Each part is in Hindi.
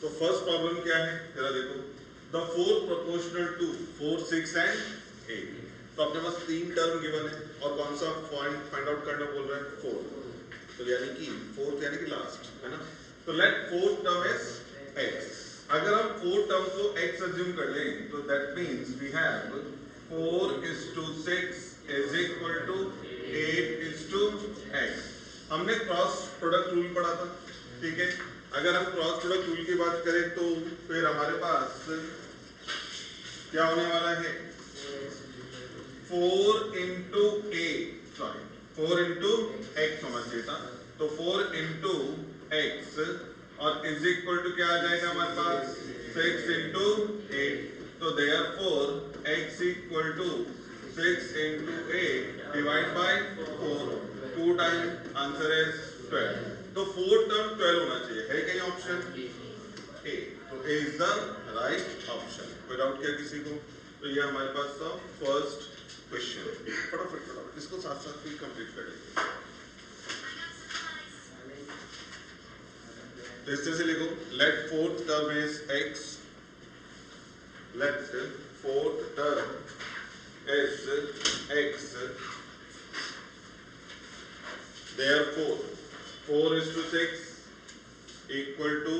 तो फर्स्ट प्रॉब्लम क्या है जरा देखो, the fourth proportional to 4, 6 and 8। तो अपने पास तीन टर्म गिवन है और कौन सा फाइंड आउट करना बोल रहा है, 4। तो यानी कि फोर्थ यानी कि लास्ट है ना। तो let fourth term is x। अगर हम फोर्थ टर्म को x अज्यूम कर लें तो that means we have 4:6 is equal to 8:x। हमने क्रॉस प्रोडक्ट रूल पढ़ा था, ठीक है। अगर हम क्रॉस प्रोडक्ट रूल की बात करें तो फिर हमारे पास क्या होने वाला है, 4 into a, sorry 4 into x होना चाहिए था। तो 4 इंटू एक्स और इज इक्वल टू क्या आ जाएगा हमारे पास, 6 इंटू 8। तो therefore x equal to 6 into 8 divide by 4, 2 time answer is 12। तो फोर्थ टर्म 12 होना चाहिए, है कहीं ऑप्शन ए। तो ए इज द राइट ऑप्शन। कोई डाउट क्या किसी को? तो ये हमारे पास था फर्स्ट क्वेश्चन। फटाफट इसको साथ साथ फिर कंप्लीट कर लेंगे। तो इस तरह से लिखो, let fourth term is x, let fourth term is x, therefore 4:6 equal to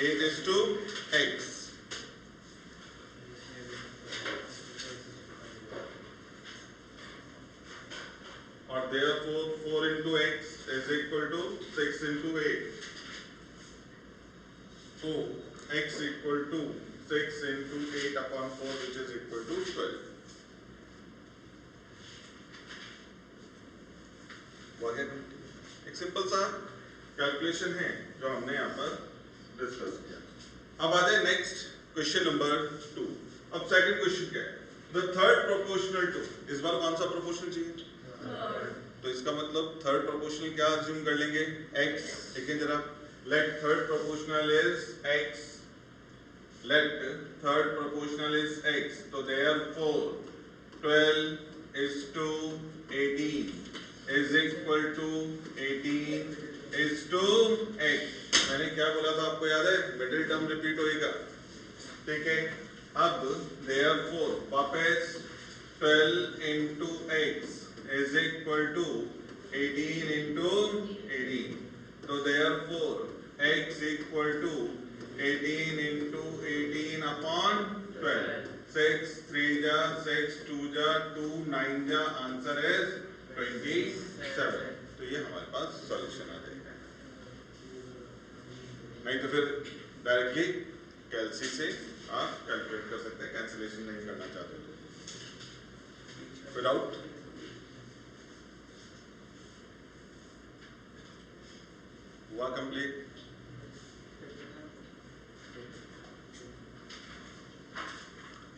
8:x। और therefore 4 into x is equal to 6 into 8। So x equal to 6 into 8 upon 4 which is equal to 12। एक सिंपल सा कैलकुलेशन है जो हमने यहाँ पर डिस्कस किया। अब आ जाए नेक्स्ट क्वेश्चन नंबर 2। अब सेकंड क्वेश्चन क्या है, द थर्ड प्रोपोर्शनल टू। इस बार कौन सा प्रोपोर्शनल चाहिए? तो इसका मतलब थर्ड प्रोपोर्शनल क्या अज्यूम कर लेंगे, x। ठीक है जरा, let third proportional is x, let third proportional is x। तो therefore 12:18 is equal to 18:x। मैंने क्या बोला था आपको याद है, मिडिल टर्म रिपीट होएगा, ठीक है। अब therefore वापस 12 into x is equal to 18 into 18। तो therefore x equal to 18 into 18 upon 12। 6 3 जा 6 2 जा 2 9 जा आंसर इज 27। तो ये हमारे पास सॉल्यूशन आ जाएगा। नहीं तो फिर डायरेक्टली कैलसी से आप कैलकुलेट कर सकते हैं, कैंसिलेशन नहीं करना चाहते तो। विदाउट हुआ कंप्लीट।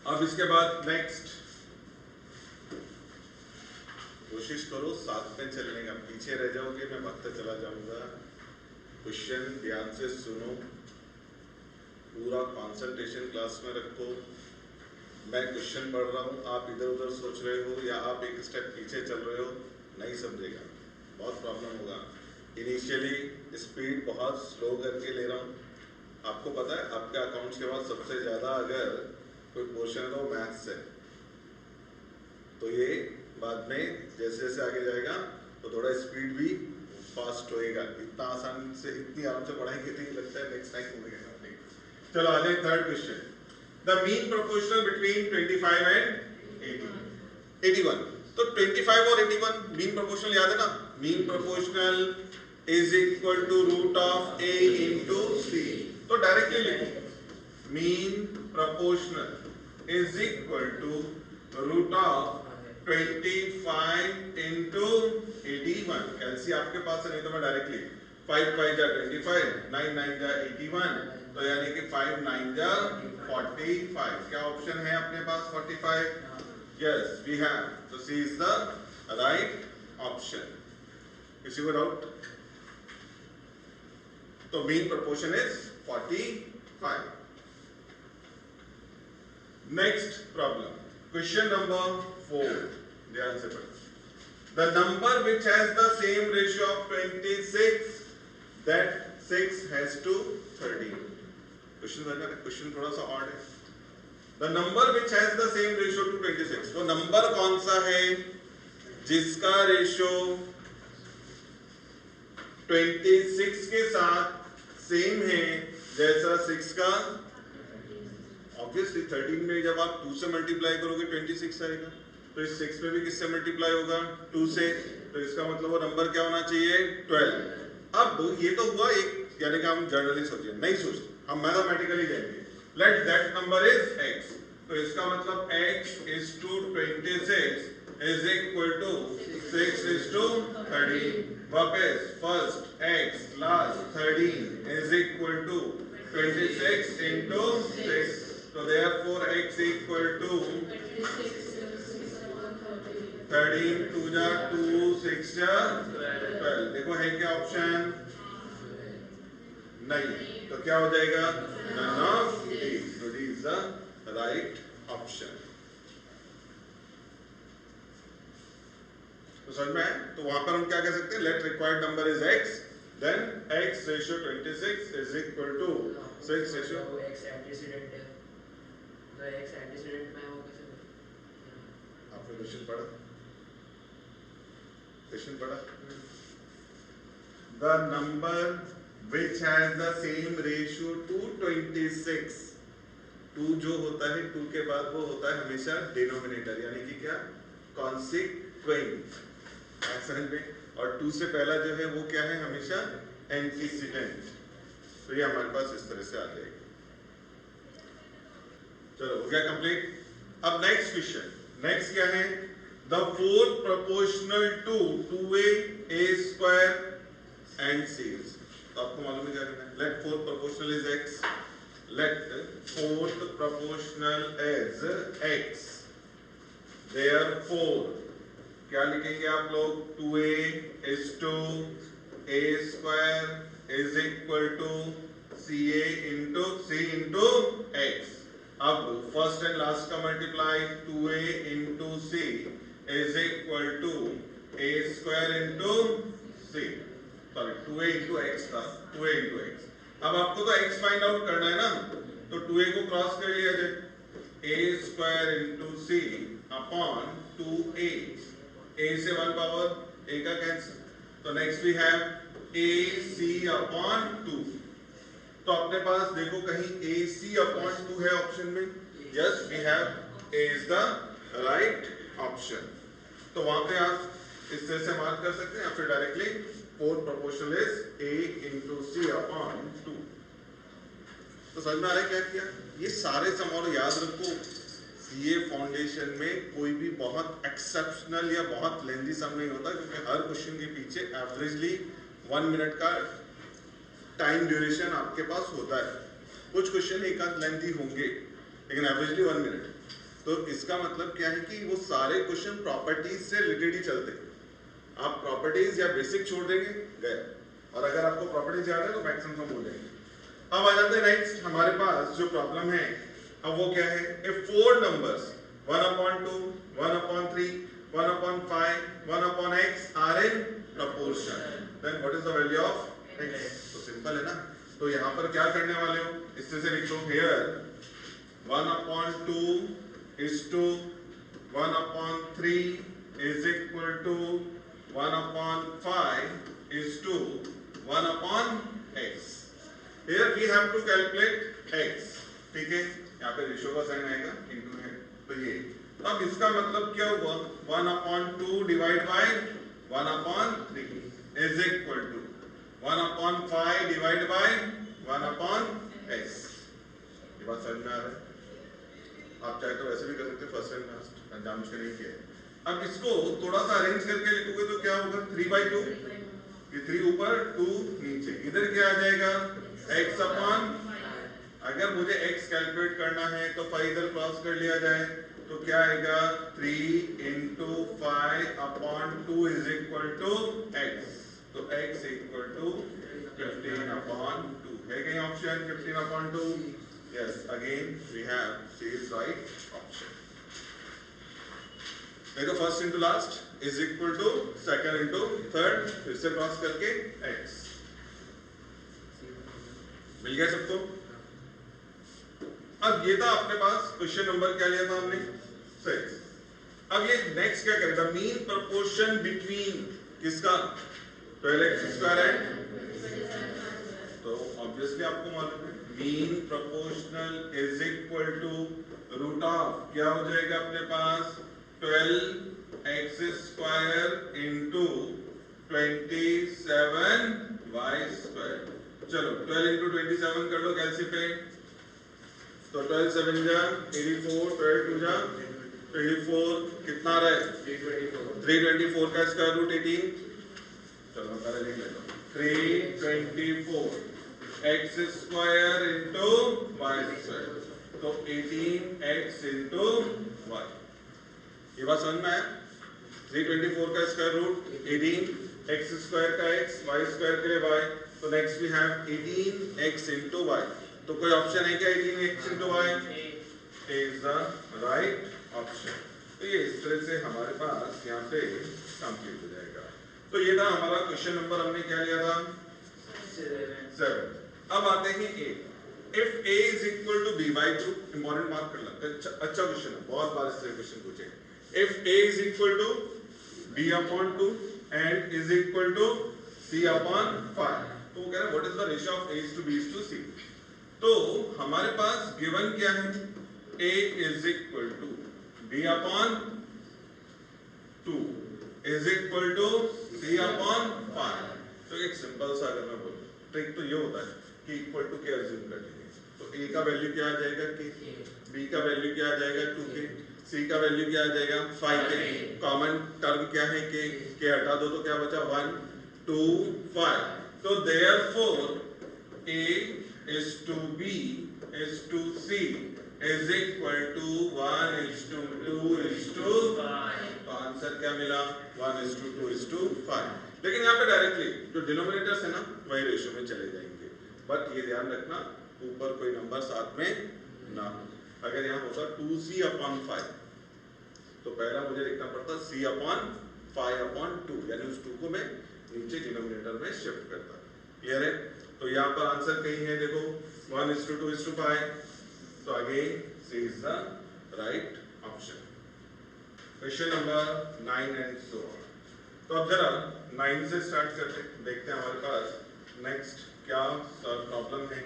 अब इसके बाद नेक्स्ट कोशिश करो साथ में चलने का, पीछे रह जाओगे मैं भागते चला जाऊंगा। क्वेश्चन ध्यान से सुनो, पूरा कंसंट्रेशन क्लास में रखो। मैं क्वेश्चन पढ़ रहा हूँ, आप इधर उधर सोच रहे हो या आप एक स्टेप पीछे चल रहे हो, नहीं समझेगा, बहुत प्रॉब्लम होगा। इनिशियली स्पीड बहुत स्लो करके ले रहा हूँ। आपको पता है आपके अकाउंट्स के बाद सबसे ज़्यादा अगर कोई पोर्शन है तो मैथ्स है। तो ये बाद में जैसे जैसे आगे जाएगा तो थोड़ा स्पीड भी फास्ट होएगा। इतना आसान से इतनी आराम से पढ़ाएंगे नहीं, लगता है नेक्स्ट टाइम हो गया। चलो आ जाए third question, the mean proportional between 25 and 81। तो 25 और 81 मीन प्रोपोर्शनल याद है ना, mean proportional is equal to root of a into c। तो डायरेक्टली लिखो, mean proportional is equal to root of 25 into 81। कैलसी आपके पास है, नहीं तो मैं डायरेक्टली 5 5 जा 25, 9 9 जा 81। तो यानी कि 5 9 जा 45। क्या ऑप्शन है अपने पास 45? Yes we have. तो C is the right option. किसी को डाउट? तो mean proportion is 45। Next problem, question number 4, ध्यान से पढ़ो। The number which has the same ratio of 26 that 6 has to 13। Question समझ में, क्वेश्चन थोड़ा सा ऑड है। The number which has the same ratio two 26, वो नंबर कौन सा है जिसका रेशियो 26 के साथ सेम है जैसा 6 का। ऑब्वियसली 13 में जब आप 2 से मल्टीप्लाई करोगे 26 आएगा, तो इस 6 में भी किससे मल्टीप्लाई होगा 2 से, तो इसका मतलब वो नंबर क्या होना चाहिए 12। अब ये तो हुआ एक, यानी कि हम जनरली सोचिए, नहीं सोचते, हम मैथमेटिकली जाएंगे। Let that number is x, तो इसका मतलब x is to 26 is equal to 6 is to 13। वापस first x plus 13 is equal to 26 into 6, so therefore x equal to 13 2 जा 2 6 जा 12। देखो है क्या ऑप्शन, नहीं, तो क्या हो जाएगा none of these, so this is the right option। तो समझ में है, तो वहां पर हम क्या कह सकते हैं, let required number is x, then x ratio 26 is equal to 6 ratio, तो x एंटीसीडेंट है, तो x एंटीसीडेंट में वो कैसे, आपने क्वेश्चन पढ़ा, क्वेश्चन पढ़ा, the number which has the same ratio to 26, 2 जो होता है 2 के बाद वो होता है हमेशा डिनोमिनेटर, यानी कि क्या कॉन्सिक्वेंट, समझ में, और 2 से पहला जो है वो क्या है हमेशा एंटीसीडेंट। तो ये हमारे पास इस तरह से आ जाएगा। चलो हो गया कंप्लीट। अब नेक्स्ट क्वेश्चन, नेक्स्ट क्या है, the fourth proportional to 2a square and c। तो आपको मालूम है क्या करना है, let fourth proportional is x, let fourth proportional is x, therefore क्या लिखेंगे आप लोग, 2a is to a square is equal to ca into c into x। अब फर्स्ट एंड लास्ट का multiply 2a into c is equal to a square into c, sorry 2a into x था, 2a into x। अब आपको तो x फाइंड आउट करना है ना, तो 2a को क्रॉस कर लिया जाए, a square into c upon 2a, a से 1 पावर a का कैंसिल, तो next we have a c upon 2। तो अपने पास देखो कहीं a c upon 2 है ऑप्शन में, yes we have a is the right option। तो वहां पे आप इस तरह से मार्क कर सकते हैं, या फिर directly fourth proportional is a into c upon 2। तो समझ में आ रहा है क्या किया, ये सारे सम, और याद रखो सीए फाउंडेशन में कोई भी बहुत एक्सेप्शनल या बहुत लेंथी सम नहीं होता, क्योंकि हर क्वेश्चन के पीछे एवरेजली 1 मिनट का टाइम ड्यूरेशन आपके पास होता है। कुछ क्वेश्चन एक आध लेंथी होंगे लेकिन एवरेजली 1 मिनट। तो इसका मतलब क्या है कि वो सारे क्वेश्चन प्रॉपर्टीज से रिलेटेड ही चलते हैं। आप प्रॉपर्टीज या बेसिक छोड़ देंगे गए, और अगर आपको प्रॉपर्टीज याद है तो मैक्सिमम हम हो जाएंगे। अब आ जाते हैं नेक्स्ट, हमारे पास जो प्रॉब्लम है अब वो क्या है, if 4 numbers 1/2, 1/3, 1/5, 1/x are in proportion, then what is the value of x। तो सिंपल है ना, तो यहाँ पर क्या करने वाले हो, इस तरह से लिख लो, here 1/2 is to 1/3 is equal to 1/5 is to 1/x। Here we have to calculate x, ठीक है, यहाँ पे रेशियो का साइन आएगा, इनटू है, तो ये। अब इसका मतलब क्या हुआ, 1/2 divide by 1/3 is equal to 1/5 divide by 1/x। ये बात समझ में आ रहा है? आप चाहे तो वैसे भी कर सकते हैं, फर्स्ट एंड लास्ट, जानबूझ के नहीं किया। अब इसको थोड़ा सा अरेंज करके लिखोगे तो क्या होगा, 3/2, ये 3 ऊपर 2 नीचे, इधर क्या आ जाएगा x अपॉन, अगर मुझे x कैलकुलेट करना है तो 5 इधर क्रॉस कर लिया जाए, तो क्या आएगा 3 into 5/2 is equal to x। तो x equal to 15/2 है कहीं option 15/2? Yes, again we have C is right option। देखो first into last is equal to second into third, फिर से क्रॉस करके x। मिल गया सबको? अब ये था अपने पास क्वेश्चन नंबर क्या लिया था हमने 6। अब ये नेक्स्ट क्या करेगा, मीन प्रोपोर्शन बिटवीन किसका 12x स्क्वायर है, तो ऑब्वियसली आपको मालूम है mean proportional is equal to root of क्या हो जाएगा अपने पास 12x square into 27y square. चलो 12 इंटू 27 कर लो कैलसी पे, तो 12 7 जा 84, 12 2 जा 24, कितना रहा है 324 का स्क्वायर रूट 18, चलो पहले लिख लेता हूं 324 x square into y square, तो 18x इंटू y। ये बात समझ में आया, 324 का स्क्वायर रूट 18, x स्क्वायर का x, y स्क्वायर के लिए y, तो next we have 18x into y। तो कोई ऑप्शन है क्या 18x into y? Is the right option. तो ये इस तरह से हमारे पास यहाँ पे कंप्लीट हो जाएगा। तो ये था हमारा क्वेश्चन नंबर, हमने क्या लिया था 7। अब आते हैं A। If A is equal to B by 2, important mark कर लगता है, अच्छा क्वेश्चन है, बहुत बार इस तरह क्वेश्चन पूछे। If A is equal to B upon 2 and is equal to C upon 5, तो वो कह रहे हैं what is the ratio of A's to B's to C। तो हमारे पास गिवन क्या है, A is equal to B upon 2 is equal to C upon 5। तो एक सिंपल सा अगर मैं बोलूं ट्रिक तो ये होता है कि इक्वल टू के अज्यूम कर लीजिए, तो A का वैल्यू क्या आ जाएगा k, B का वैल्यू क्या आ जाएगा 2k, C का वैल्यू क्या आ जाएगा 5k, कॉमन टर्म क्या है k हटा दो तो क्या बचा 1 2 5। तो therefore A is to B is to C is equal to 1 is to 2 is to 5। तो आंसर क्या मिला 1 is to 2 is to 5। लेकिन यहाँ पे डायरेक्टली जो डिनोमिनेटर्स है ना वही रेशियो में चले जाएंगे, बट ये ध्यान रखना ऊपर कोई नंबर साथ में ना हो। अगर यहाँ होता 2c अपॉन 5 तो पहला मुझे लिखना पड़ता c अपॉन 5 अपॉन 2, यानी उस 2 को मैं नीचे डिनोमिनेटर में शिफ्ट करता। क्लियर है? तो यहाँ पर आंसर कहीं है देखो 1 is to 2 is to 5, so again C is the right option। Question number 9 and so on। तो अब जरा 9 से स्टार्ट करते, देखते हैं हमारे पास नेक्स्ट क्या प्रॉब्लम है।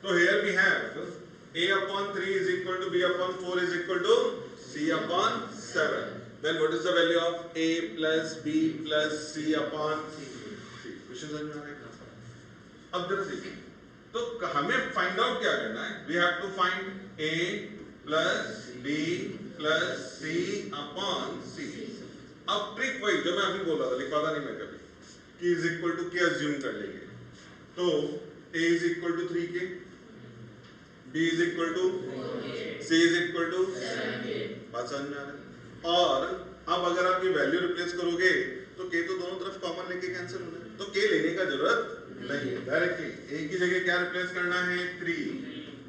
तो here we have A upon 3 is equal to B upon 4 is equal to C upon 7। Then what is the value of A plus B plus C upon C? Question समझ में आ रहा है? अब जरा देखिए, तो हमें फाइंड आउट क्या करना है, we have to find A plus B plus C upon C। अब ट्रिक वही जो मैं अभी बोल रहा था, लिखवा था नहीं मैं कभी, कि इज इक्वल टू के अज्यूम कर लेंगे। तो A is equal to 3k, B is equal to C is equal to 7k। बात समझ में आ रहा है? और अब अगर आप ये वैल्यू रिप्लेस करोगे तो k तो दोनों तरफ कॉमन लेके कैंसिल हो जाए, तो k लेने का जरूरत नहीं है, डायरेक्टली A की जगह क्या रिप्लेस करना है 3,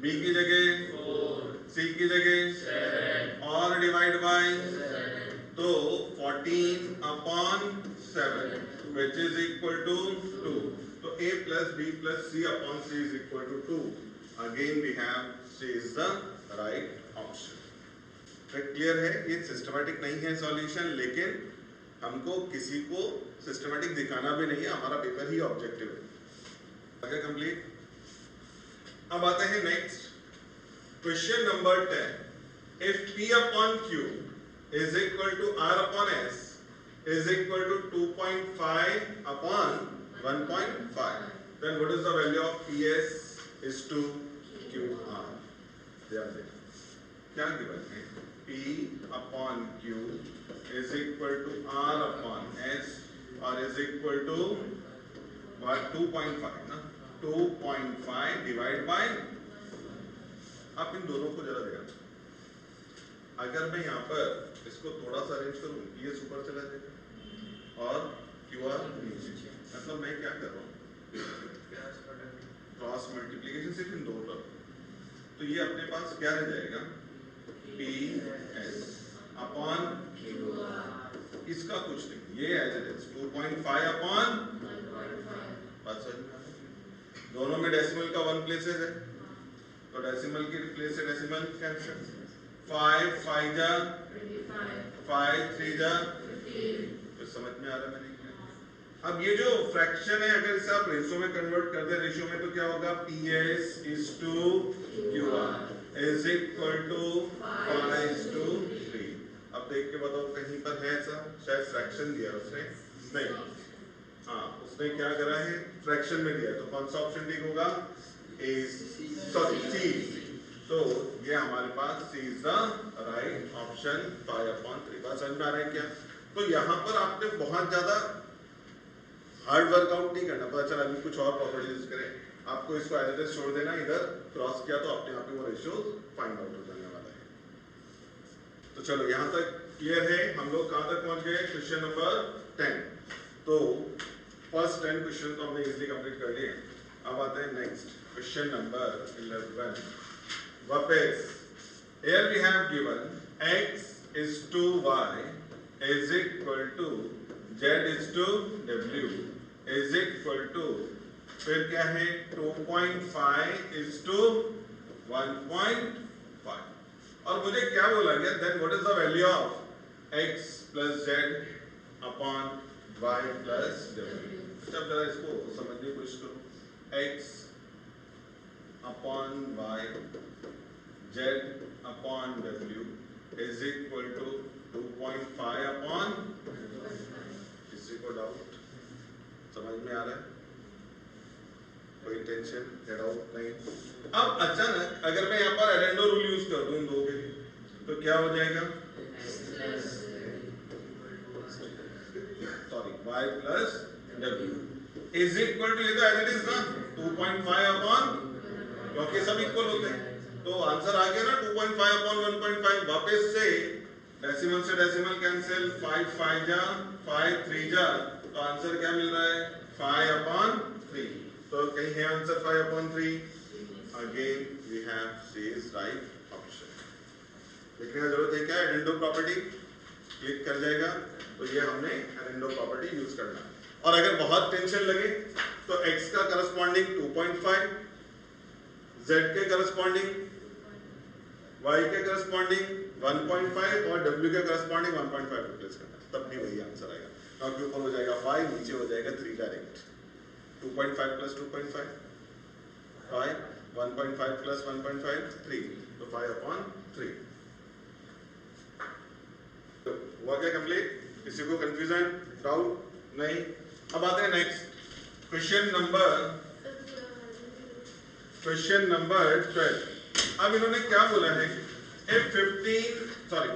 B की जगह 4, C की जगह 7 और डिवाइड बाय, तो 14 upon 7 which is equal to 2। तो A plus B plus C upon C is equal to 2। Again we have C is the right option। Clear है? ये सिस्टमैटिक नहीं है सॉल्यूशन, लेकिन हमको किसी को सिस्टमैटिक दिखाना भी नहीं है, हमारा पेपर ही ऑब्जेक्टिव है। आगे कंप्लीट। अब आते हैं next question number 10। If P upon Q is equal to R upon S is equal to 2.5 upon 1.5, then what is the value of PS is to QR? ध्यान देना क्या गिवन है, P upon Q is equal to R upon S और is equal to what 2.5 ना, 2.5 डिवाइड बाय, आप इन दोनों को जरा देखना, अगर मैं यहाँ पर इसको थोड़ा सा अरेंज करूँ PS ऊपर चला जाएगा और QR नीचे, मतलब मैं क्या कर रहा हूँ क्रॉस मल्टीप्लिकेशन सिर्फ इन दो टर्म, तो ये अपने पास क्या रह जाएगा PS अपॉन इसका कुछ नहीं, ये एज इट इज 2.5 अपॉन 1.5। बात समझ में आ रही है? दोनों में डेसिमल का 1 प्लेसेस है, तो डेसिमल की प्लेस से डेसिमल कैंसिल, 5 5 जा 5 3 जा, तो समझ में आ रहा है मैंने क्या। अब ये जो फ्रैक्शन है अगर इसे आप रेशो में कन्वर्ट कर दे रेशियो में तो क्या होगा, PS is to QR is equal to 5 is to 3। अब देख के बताओ कहीं पर है ऐसा, शायद फ्रैक्शन दिया उसने नहीं, हाँ उसने क्या करा है फ्रैक्शन में दिया, तो कौन सा ऑप्शन ठीक होगा, सी। तो ये हमारे पास सी इज द राइट ऑप्शन 5/3। बात समझ में आ रहा है क्या। तो यहाँ पर आपने बहुत ज्यादा हार्ड वर्कआउट नहीं करना, पता चला अभी कुछ और प्रॉपर्टी यूज करें, आपको इसको एज इट इज छोड़ देना, इधर क्रॉस किया तो अपने आप ही वो रेशियो फाइंड आउट हो जाने वाला है। तो चलो यहाँ तक क्लियर है, हम लोग कहाँ तक पहुंच गए, क्वेश्चन नंबर 10। तो फर्स्ट 10 क्वेश्चन तो हमने इजीली कंप्लीट कर लिए। अब आते हैं नेक्स्ट क्वेश्चन नंबर 11। वापस here we have given x is to y is equal to z is to w is equal to, फिर क्या है 2.5 is to 1.5, और मुझे क्या बोला गया, then what is the value of x plus z upon y plus w। अच्छा जरा इसको समझने की कोशिश करो, x upon y z upon w is equal to 2.5 upon, किसी को डाउट समझ में आ रहा है, कोई टेंशन डाउट नहीं। अब अचानक अगर मैं यहाँ पर एरेंडो रूल यूज कर दूं दो के लिए तो क्या हो जाएगा, sorry y plus w is equal to, ये तो एज इट इज ना 2.5 अपॉन, क्योंकि सब इक्वल होते हैं तो आंसर आ गया ना 2.5 अपॉन 1.5। वापस से डेसिमल से डेसिमल कैंसिल, 5 5 जा 5 3 जा, तो आंसर क्या मिल रहा है 5/3। तो कहीं है answer 5/3, again we have C is right option. लिखने का जरूरत है क्या, एरेंडो प्रॉपर्टी क्लिक कर जाएगा, तो ये हमने एरेंडो प्रॉपर्टी यूज करना है। और अगर बहुत टेंशन लगे तो x का करस्पॉन्डिंग 2.5, z के करस्पॉन्डिंग, y के करस्पॉन्डिंग 1.5 और w के करस्पॉन्डिंग 1.5 रिप्लेस करना, तब भी वही आंसर आएगा, क्योंकि ऊपर हो जाएगा 5, नीचे हो जाएगा 3 डायरेक्ट। 2.5 प्लस 2.5 5, 1.5 प्लस 1.5 3, तो 5/3। तो हुआ क्या कंप्लीट, किसी को कंफ्यूजन डाउट नहीं। अब आते हैं नेक्स्ट क्वेश्चन नंबर 12। अब इन्होंने क्या बोला है, if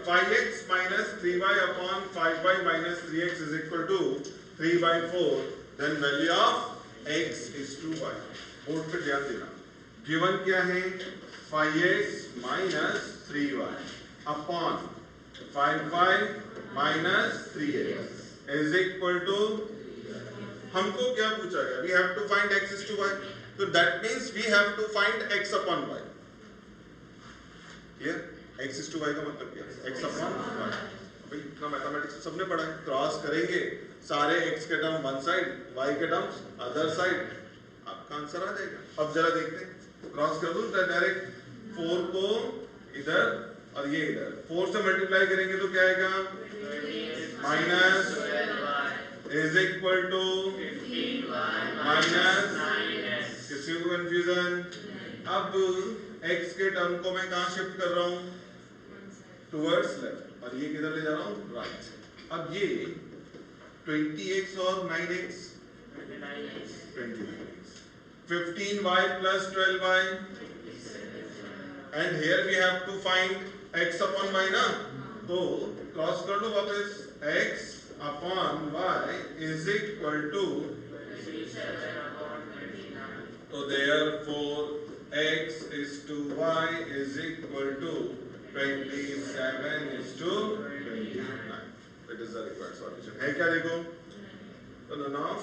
5x minus 3y upon 5y minus 3x is equal to 3/4, then value of x is 2y। Board पे ध्यान देना, गिवन क्या है 5x minus 3y upon 5y minus 3x is equal to, हमको क्या पूछा गया, we have to find x is to y, so that means we have to find x upon y। Here x is to y का मतलब क्या है, x upon y। भाई इतना मैथमेटिक्स सबने पढ़ा है, क्रॉस करेंगे सारे x के टर्म वन साइड, y के टर्म्स अदर साइड, आपका आंसर आ जाएगा। अब जरा देखते हैं, क्रॉस कर दूं डायरेक्ट 4 को इधर और ये इधर, 4 से मल्टीप्लाई करेंगे तो क्या आएगा, minus is equal to minus, किसी को कंफ्यूजन। अब x के टर्म को मैं कहाँ शिफ्ट कर रहा हूँ, टुवर्ड्स लेफ्ट, और ये किधर ले जा रहा हूँ, राइट। अब ये 20x और 9x 29x, 15y plus 12y, and here we have to find x upon y ना, तो क्रॉस कर लो वापस, x upon y is equal to, तो therefore x is to y is equal to 27 is to 29। That is the required solution। है क्या देखो, तो none of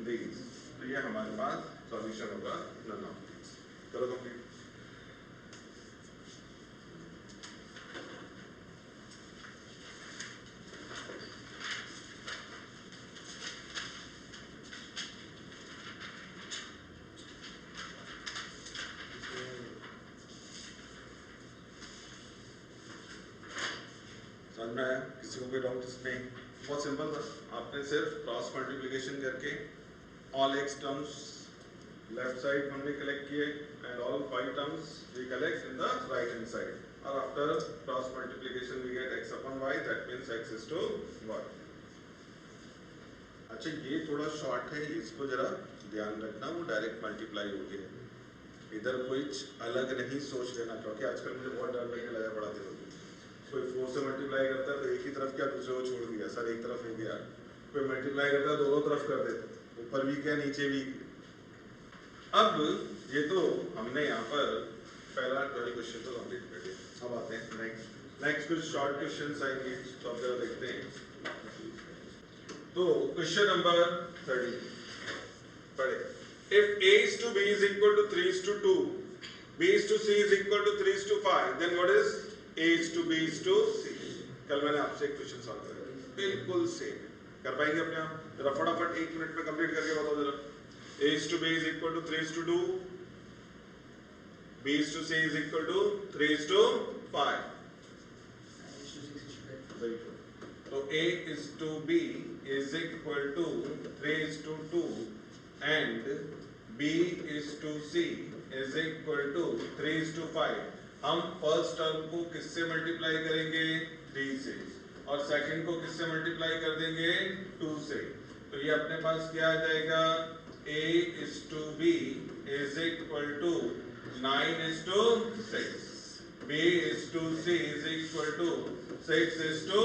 these, तो ये हमारे पास सॉल्यूशन होगा none of these। चलो कंप्लीट। समझ में आया? किसी को कोई डाउट इसमें? बहुत सिंपल था, आपने सिर्फ क्रॉस मल्टीप्लिकेशन करके all X terms left side हमने कलेक्ट किए and all 5 terms we collect in the right hand side, और after cross multiplication we get x upon y, that means x is to y. अच्छा, ये थोड़ा शॉर्ट है, इसको जरा ध्यान रखना, वो डायरेक्ट मल्टीप्लाई हो गया, इधर कुछ अलग नहीं सोच लेना, क्योंकि आजकल मुझे बहुत डर लगने लगा पढ़ाते वक्त। कोई 4 से मल्टीप्लाई करता है तो एक ही तरफ क्या दूसरे को छोड़ दिया, सर एक तरफ हो गया। कोई मल्टीप्लाई करता है दोनों तरफ कर देते, ऊपर भी क्या नीचे भी। अब ये तो हमने यहाँ पर पहला 12 क्वेश्चन तो कंप्लीट कर दिया। अब आते हैं नेक्स्ट कुछ शॉर्ट क्वेश्चंस आएंगे, तो आप जरा देखते हैं। तो क्वेश्चन नंबर 30 पढ़े। If a is to b is equal to 3 is to 2, b is to c is equal to 3 is to 5, then what is a is to b is to c? कल मैंने आपसे एक क्वेश्चन सॉल्व किया, बिल्कुल सेम कर पाएंगे अपने आप? जरा फटाफट 1 मिनट में कंप्लीट करके बताओ जरा। a is to b is equal to 3 is to 2, b is to c is equal to 3 is to 5. So a is to b is equal to 3 is to 2 and b is to c is equal to 3 is to 5. हम फर्स्ट टर्म को किससे मल्टीप्लाई करेंगे? 3 से, और सेकंड को किससे मल्टीप्लाई कर देंगे? 2 से। तो ये अपने पास क्या आ जाएगा? a is to b is equal to 9 is to 6, b is to c is equal to 6 is to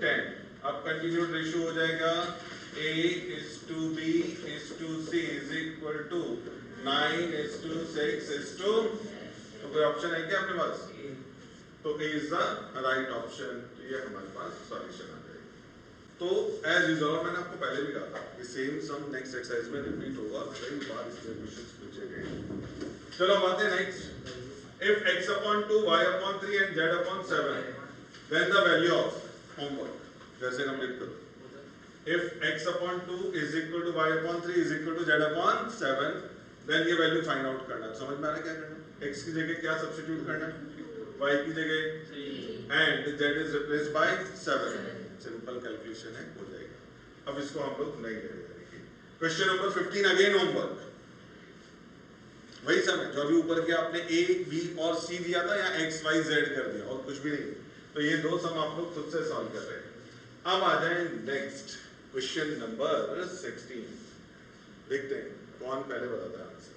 10. अब कंटिन्यूड रेशियो हो जाएगा a is to b is to c is equal to 9 is to 6 is to, तो कोई ऑप्शन है क्या अपने पास? तो A is the right option, तो ये हमारे पास सॉल्यूशन आ जाएगा। तो एज यूजुअल मैंने आपको पहले भी कहा था कि सेम सम नेक्स्ट एक्सरसाइज में रिपीट होगा, कई बार इसमें क्वेश्चंस पूछे गए। चलो अब आते हैं next. If x upon 2 y upon 3 and z upon 7 then the value of homework कैसे कंप्लीट करो? If x upon 2 is equal to y upon 3 is equal to z upon 7 then ये वैल्यू फाइंड आउट करना है। समझ में आ रहा है क्या करना है? x की जगह क्या सब्स्टिट्यूट करना है? y की जगह 3 and z is replaced by 7। Simple calculation है, हो जाएगा। अब इसको हम लोग नहीं करेंगे। क्वेश्चन नंबर 15 अगेन होमवर्क, वही सब है जो अभी ऊपर के आपने a b और c दिया था, यहाँ x y z कर दिया और कुछ भी नहीं। तो ये दो सम आप लोग खुद से सॉल्व कर रहे हैं। अब आ जाए नेक्स्ट क्वेश्चन नंबर 16, देखते हैं कौन पहले बताता है answer.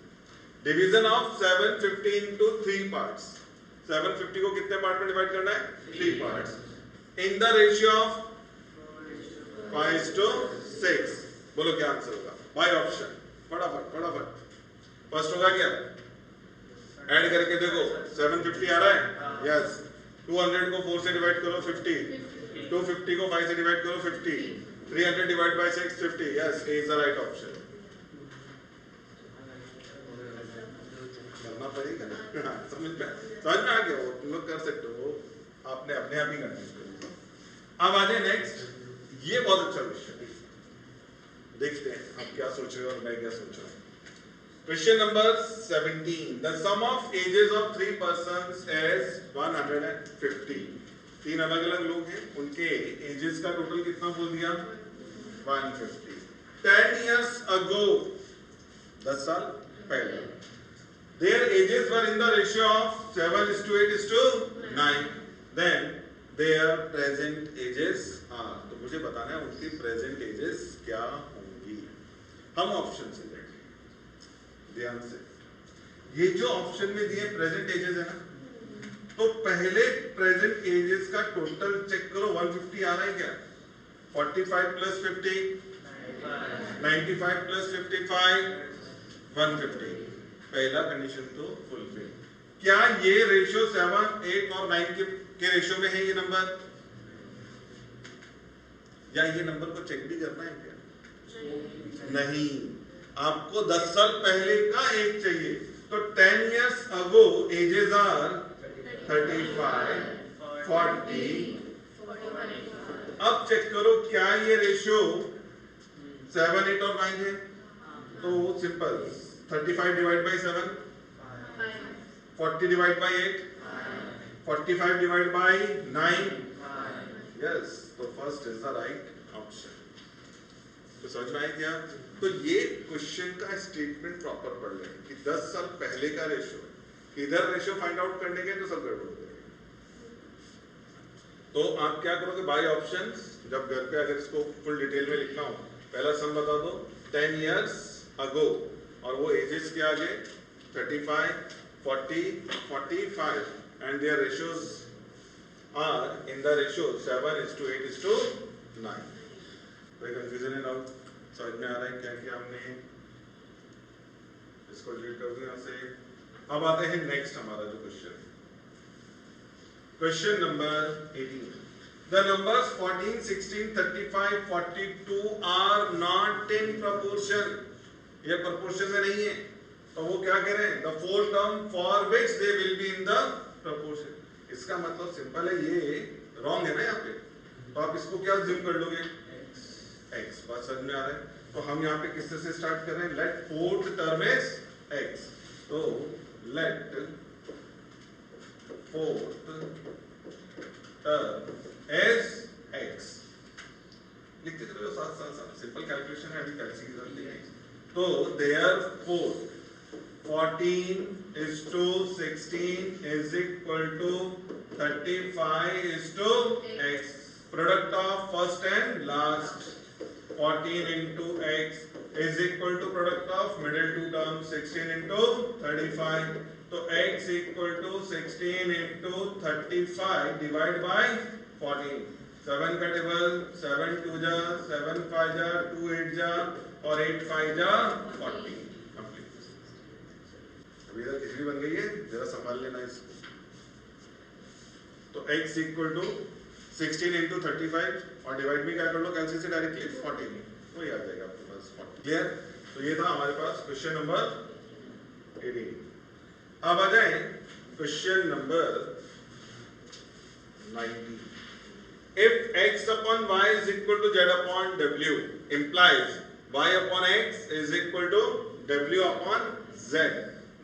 Division of 750 into 3 parts. 750 को कितने पार्ट में डिवाइड करना है? 3 parts in the ratio of 5:6। बोलो क्या आंसर होगा? बाय ऑप्शन, फटाफट फटाफट। फर्स्ट होगा क्या? ऐड करके देखो 750 आ रहा है, यस। 200 को 4 से डिवाइड करो 50, 250 को 5 से डिवाइड करो 50, 300 divide by 6 50, yes, A is the right option. करना पड़ेगा ना, समझ में आ गया वो, तुम लोग कर सकते हो, आपने अपने आप ही करना है। अब आ जाए नेक्स्ट, ये बहुत अच्छा क्वेश्चन है, देखते हैं आप क्या सोच रहे हो और मैं क्या सोच रहा हूँ। Question number 17, the sum of ages of 3 persons is 150। 3 अलग अलग लोग हैं, उनके एजेस का टोटल कितना बोल दिया? 150। 10 years ago, 10 साल पहले, their ages were in the ratio of 7:8:9, then their present ages are, तो मुझे बताना है उनकी प्रेजेंट एजेस क्या होंगी। हम ऑप्शन से देखें ध्यान से, ये जो ऑप्शन में दिए प्रेजेंट एजेस है ना, तो पहले प्रेजेंट एजेस का टोटल चेक करो। 150 आ रहा है क्या? 45 plus 50, 95 plus 55, 150। पहला कंडीशन तो फुलफिल। क्या ये रेशियो 7, 8 और 9 के रेशियो में है ये नंबर, या ये नंबर को चेक भी करना है क्या? नहीं, आपको 10 साल पहले का एज चाहिए। तो 10 years ago एजेस आर 35, 40। अब चेक करो क्या ये रेशियो 7, 8 और 9 है? तो सिंपल, 35 divide by 7, 40 divide by 8, 45 divide by 9, yes, तो first is the right option. तो समझ में आया क्या? तो ये क्वेश्चन का स्टेटमेंट प्रॉपर पढ़ लें कि 10 साल पहले का रेशियो, इधर रेशियो फाइंड आउट करने के तो सब गड़बड़ हो जाएगी। तो आप क्या करोगे बाय ऑप्शंस, जब घर पे अगर इसको फुल डिटेल में लिखना हो, पहला सम बता दो 10 years ago, और वो एजेस के आगे 35, 40, 45 and their ratios are in the ratio 7:8:9। कोई कंफ्यूजन है, डाउट समझ में आ रहा है क्या किया हमने? इसको डिलीट कर दो यहाँ से। अब आते हैं नेक्स्ट हमारा जो question, question number 18। The numbers 14, 16, 35, 42 are not in proportion। ये proportion में नहीं है, तो वो क्या कह रहे हैं? The four term for which they will be in the proportion। इसका मतलब सिंपल है, ये रॉन्ग है ना यहाँ पे, तो आप इसको क्या ज्यूम कर लोगे? x। बात समझ में आ रहा है? तो हम यहाँ पे किससे से स्टार्ट कर रहे हैं? Let fourth term is x, तो let fourth term as x। लिखते चलो साथ साथ साथ, सिंपल कैलकुलेशन है, अभी कैलकुलेशन नहीं है। तो therefore 14:16 is equal to 35:x। Product of first and last 14 into x is equal to product of middle two terms 16 into 35। तो x equal to 16 into 35 divide by 14। 7 का टेबल 7 2 जा 7 5 जा 2 8 जा और 8 5 जा 40। कंप्लीट। अभी इधर खिचड़ी बन गई है, जरा संभाल लेना इसको। तो x equal to 16 into 35 और डिवाइड भी क्या कर लो कैलसी से डायरेक्टली 14, वही आ जाएगा आपके पास 40। क्लियर? तो ये था हमारे पास क्वेश्चन नंबर 18। अब आ जाए question number 19। If x upon y is equal to z upon w implies y upon x is equal to w upon z,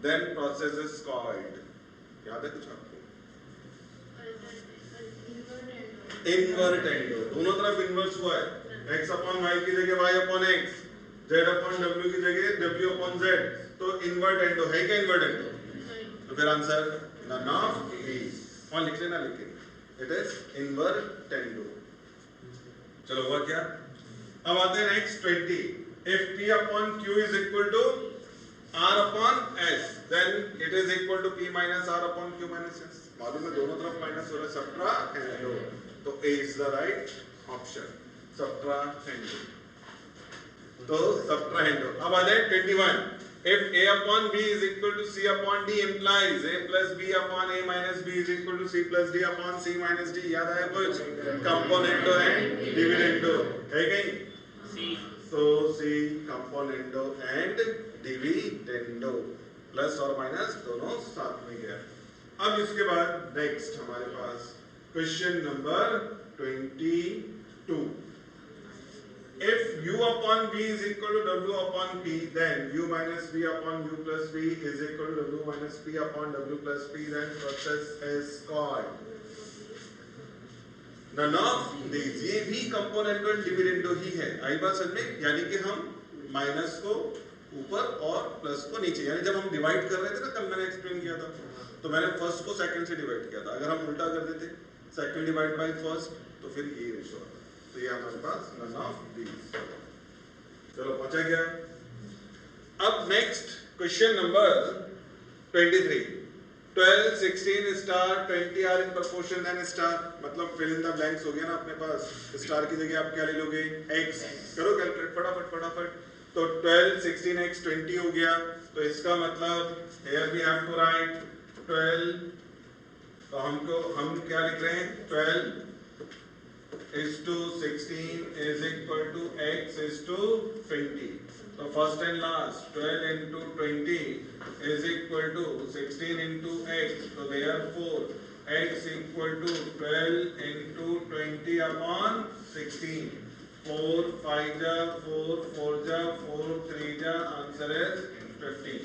then process is called। याद है कुछ आपको? इन्वर्टेंडो। दोनों तरफ इन्वर्स हुआ है, x upon y की जगह y upon x, z upon w की जगह w upon z, तो इन्वर्टेंडो है क्या? इन्वर्टेंडो। तो फिर आंसर none of these। और लिख लेना, लिख इट इज इन्वर्टेंडो। चलो हुआ क्या? अब आते हैं next 20। If p upon q is equal to r upon s, then it is equal to p minus r upon q minus s। मालूम है दोनों तरफ माइनस हो रहा है, सब्ट्राहेंडो। तो a is the right option, सब्ट्राहेंडो। तो सब्ट्राहेंडो। अब आ जाए 21। If a upon b is equal to c upon d implies a plus b upon a minus b is equal to c plus d upon c minus d। याद आया कुछ? कंपोनेंटो एंड डिविडेंडो है कहीं? c। तो c कंपोनेंटो एंड डिविडेंडो, प्लस और माइनस दोनों साथ में गया। अब इसके बाद नेक्स्ट हमारे पास question number 22। If u upon v is equal to w upon p, then u minus v upon u plus v is equal to w minus p upon w plus p, then process is called। None of these। ये भी कंपोनेंटो एंड डिविडेंडो ही है। आई बात समझ में? यानी कि हम माइनस को ऊपर और प्लस को नीचे, यानी जब हम डिवाइड कर रहे थे ना, कल मैंने एक्सप्लेन किया था, तो मैंने फर्स्ट को सेकंड से डिवाइड किया था। अगर हम उल्टा कर देते सेकंड डिवाइड बाय फर्स्ट, तो फिर ये रेशो आता। तो ये हमारे पास none of these। चलो पहुंचा गया। अब next question number 23। 12, 16 star 20 are in proportion then star, मतलब फिल इन द ब्लैंक्स हो गया ना अपने पास। स्टार की जगह आप क्या ले लोगे? x। करो कैलकुलेट फटाफट फटाफट। तो 12, 16 x 20 हो गया, तो इसका मतलब here we have to write 12। तो हम क्या लिख रहे हैं? 12 is to 16 is equal to x is to 20। तो first and last 12 into 20 is equal to 16 into x, तो therefore x equal to 12 into 20 upon 16। 4 5 जा 4 4 जा 4 3 जा, आंसर is 15।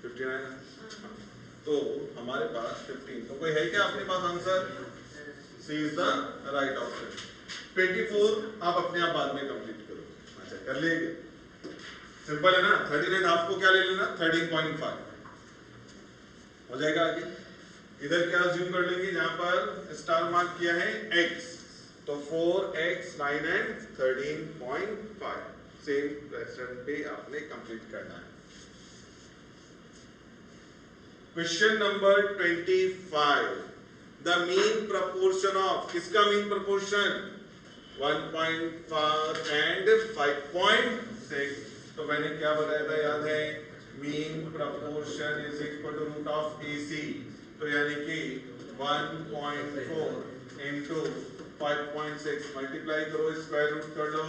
59। तो हमारे पास 15। तो कोई है क्या अपने पास answer? C is the right option. 24 आप अपने आप बाद में कंप्लीट करो। अच्छा कर लिए? सिंपल है ना। 13.5 को क्या ले लेना? 13.5 हो जाएगा। आगे इधर क्या अज्यूम कर लेंगे? जहां पर स्टार मार्क किया है x, तो 4x 9 एंड 13.5 सेम रेस्टोरेंट पे आपने कंप्लीट करना है। Question number 25, the mean proportion of, किसका मीन प्रपोर्शन? 1.5 एंड 5.6। तो मैंने क्या बताया था याद है? Mean proportion is equal to root of AC, तो यानी कि 1.4 इंटू 5.6 मल्टीप्लाई करो, स्क्वायर रूट कर लो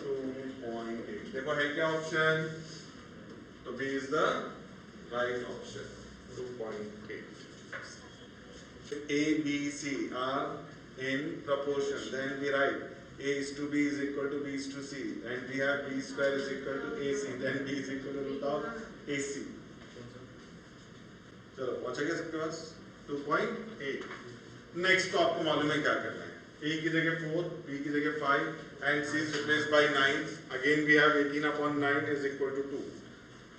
2.8। देखो है क्या ऑप्शन? तो B is the right option, 2.8. So A, B, C are in proportion. Then we write A is to B is equal to B is to C. And we have B square is equal to AC. Then B is equal to root of AC. चलो पहुंच गया सबके पास? 2.8। नेक्स्ट तो आपको मालूम है क्या करना है। A की जगह 4, B की जगह 5 and C is replaced by 9. Again we have 18/9 is equal to 2.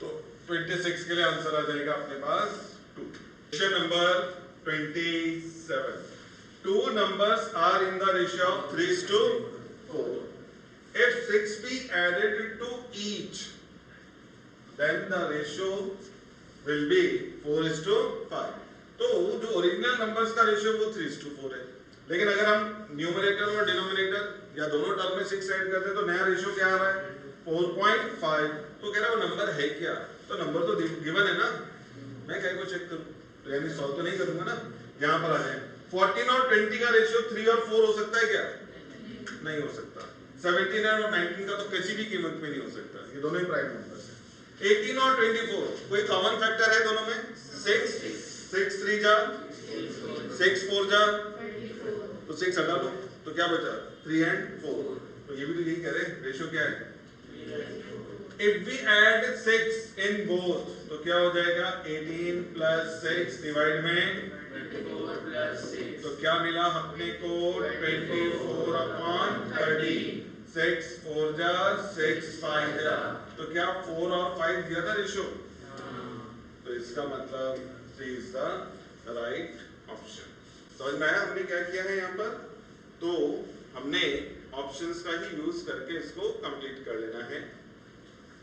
तो 26 के लिए आंसर आ जाएगा अपने पास 2। Question number 27, two numbers are in the ratio of 3:4. If 6 be added to each, then the ratio will be 4:5. तो जो ओरिजिनल नंबर्स का रेशियो वो 3:4 है, लेकिन अगर हम न्यूमरेटर और डिनोमिनेटर या दोनों टर्म में 6 ऐड करते हैं तो नया रेशियो क्या आ रहा है? 4.5। तो कह रहा है वो नंबर है क्या? तो नंबर तो गिवन है ना, मैं क्या को चेक करूं? तो यानी सॉल्व तो नहीं करूंगा ना। यहां पर आ जाए 14 और 20 का रेशियो 3 और 4 हो सकता है क्या? नहीं हो सकता। 17 और 19 का तो किसी भी कीमत में नहीं हो सकता, ये दोनों ही प्राइम नंबर्स हैं। 18 और 24 कोई कॉमन फैक्टर है दोनों में? 6 6 3 जा 6 4 जा, तो 6 हटा दो तो क्या बचा? 3 and 4। तो ये भी तो यही कह रहे हैं रेशियो क्या है। If we add 6 in both तो क्या हो जाएगा? 18 plus 6 डिवाइड में 24 plus 6, तो क्या मिला अपने को? 24/30। 6 4 जा 6 5 जा, तो क्या 4 और 5 दिया था रेशियो? तो इसका मतलब C is the right option। समझ में आया हमने क्या किया है यहाँ पर? तो हमने ऑप्शंस का ही यूज करके इसको कंप्लीट कर लेना है।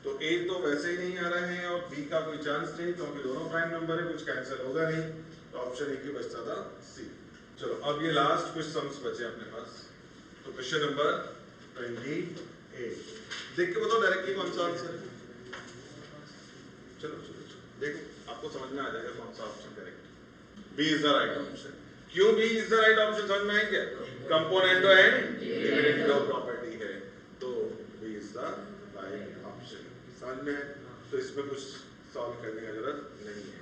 तो A तो वैसे ही नहीं आ रहा है और B का कोई चांस नहीं, क्योंकि दोनों प्राइम नंबर है, कुछ कैंसिल होगा नहीं, तो ऑप्शन एक ही बचता था C। चलो अब ये लास्ट कुछ सम्स बचे अपने पास। तो क्वेश्चन नंबर 28, देख के बताओ डायरेक्टली कौन सा आंसर है। चलो चलो चलो देखो, आपको समझ में आ जाएगा कौन सा option correct. B is the right option. क्यों B is the right option समझ में आएगा? कंपोनेंट एंड डिविडेंड प्रॉपर्टी है, तो B is the right option. समझ में? तो इसमें कुछ सॉल्व करने की जरूरत नहीं है।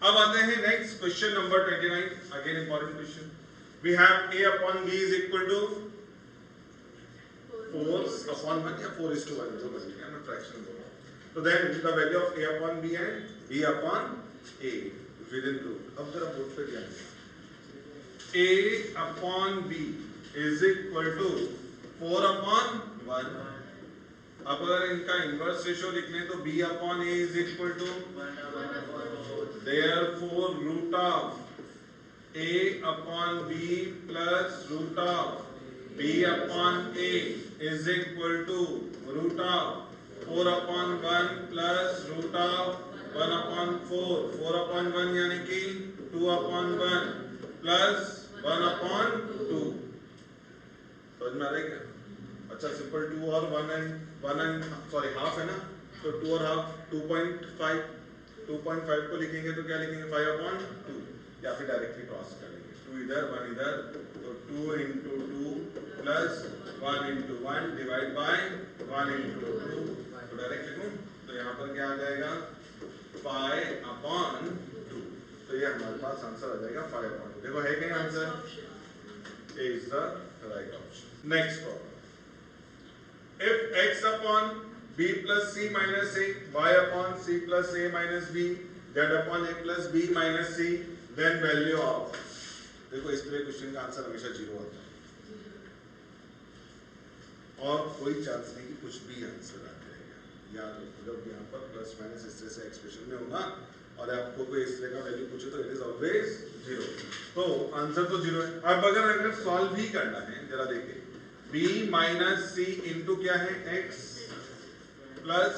अब आते हैं next question number 29, again important question. We have A/B is equal to 4/1 या 4:1 जो बन गया, मैं फ्रैक्शन बोल रहा हूं। तो then the value of A/B and B/A within root. अब जरा बोर्ड पे ध्यान दें। A/B is equal to 4/1। अब अगर इनका इनवर्स रेशियो लिख लें तो B/A is equal to, therefore root of A/B plus root of B/A is equal to root of 4/1 plus root of 1/4। 4/1 यानी कि 2/1 plus 1/2। समझ में आ रहा है क्या? अच्छा सिंपल 2 और 1 एंड सॉरी हाफ है ना, तो 2 और हाफ 2.5। 2.5 को लिखेंगे तो क्या लिखेंगे? 5/2, या फिर डायरेक्टली क्रॉस कर लेंगे। 2 इधर 1 इधर, तो 2 into 2 plus 1 into 1 divide by 1 into 2। तो डायरेक्ट लिखूं तो यहाँ पर क्या आ जाएगा? 5/2। तो ये हमारे पास आंसर आ जाएगा 5/2। देखो है क्या answer? A is the right option। Next problem. If x/ b plus c minus a, y upon c plus a minus b, z upon a plus b minus c, then value of, देखो इस तरह क्वेश्चन का आंसर हमेशा 0 आता है और कोई चांस नहीं कि कुछ भी आंसर आ जाएगा। याद रखो जब यहाँ पर प्लस माइनस इस तरह से एक्सप्रेशन में होगा और आपको कोई इस तरह का वैल्यू पूछे तो इट इज ऑलवेज 0। तो आंसर तो 0 है। अब अगर सॉल्व भी करना है जरा देखिए, b माइनस सी इंटू क्या है x plus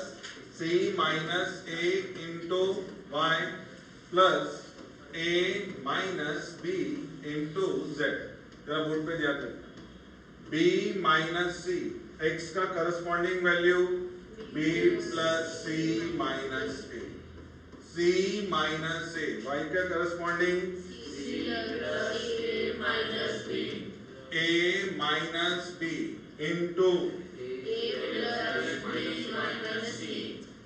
c minus a into y plus a minus b into z। जरा बोर्ड पे ध्यान रखना, b माइनस c, x का corresponding value b plus c minus a, c minus a, y का corresponding c plus a minus b, a minus b into a plus b minus c।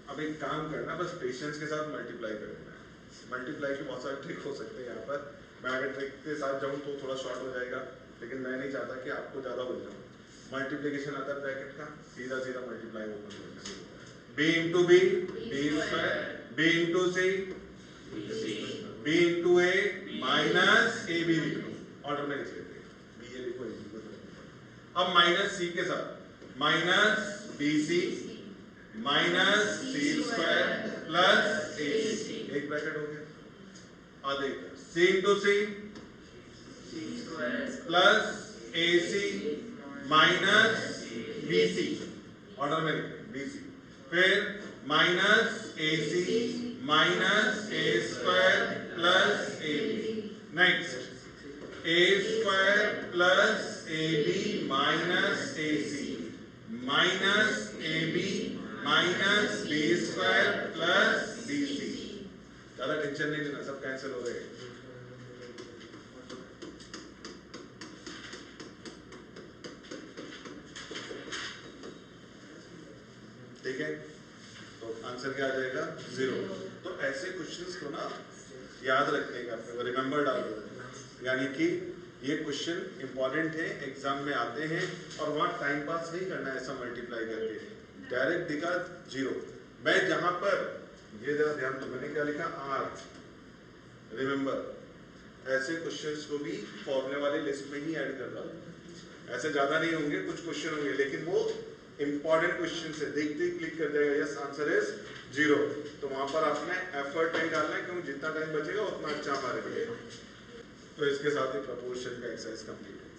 अब एक काम करना, बस पेशेंस के साथ मल्टीप्लाई कर देना। मल्टीप्लाई के बहुत सारे ट्रिक हो सकते हैं यहाँ पर, मैं अगर ट्रिक के साथ जाऊँ तो थोड़ा शॉर्ट हो जाएगा, लेकिन मैं नहीं चाहता कि आपको ज्यादा हो जाए। मल्टीप्लिकेशन आता है ब्रैकेट का, सीधा सीधा मल्टीप्लाई ओपन करना, b into b, b square, b into c, b into a minus a b लिख लो, ऑर्डर में लिख लेते हैं, b a लिखो, a b को। अब माइनस c के साथ minus bc minus c square plus ac, एक ब्रैकेट हो गया। आधे c into c plus ac minus bc, order में लिखें bc, फिर minus ac minus a square plus ab, next a square plus ab minus ac minus ab minus b square plus bc। ज्यादा टेंशन नहीं लेना, सब कैंसिल हो गए। ठीक है, तो आंसर क्या आ जाएगा 0। तो ऐसे क्वेश्चंस को ना याद रखने का, रिमेंबर डाल दो, यानी कि ये क्वेश्चन इंपॉर्टेंट है, एग्जाम में आते हैं और वहां टाइम पास नहीं करना है ऐसा मल्टीप्लाई करके, डायरेक्ट दिखा 0। मैं जहां पर ये जरा ध्यान दो, मैंने क्या लिखा r, रिमेंबर ऐसे क्वेश्चंस को भी फॉर्मूले वाले लिस्ट में ही ऐड कर रहा हूं। ऐसे ज्यादा नहीं होंगे, कुछ क्वेश्चन होंगे, लेकिन वो इंपॉर्टेंट क्वेश्चन से देखते ही क्लिक कर जाएगा यस आंसर इज 0। तो वहां पर आपने एफर्ट नहीं डालना है, क्योंकि जितना टाइम बचेगा उतना अच्छा हमारे लिए। तो इसके साथ ही प्रपोर्शन का एक्सरसाइज कंप्लीट है।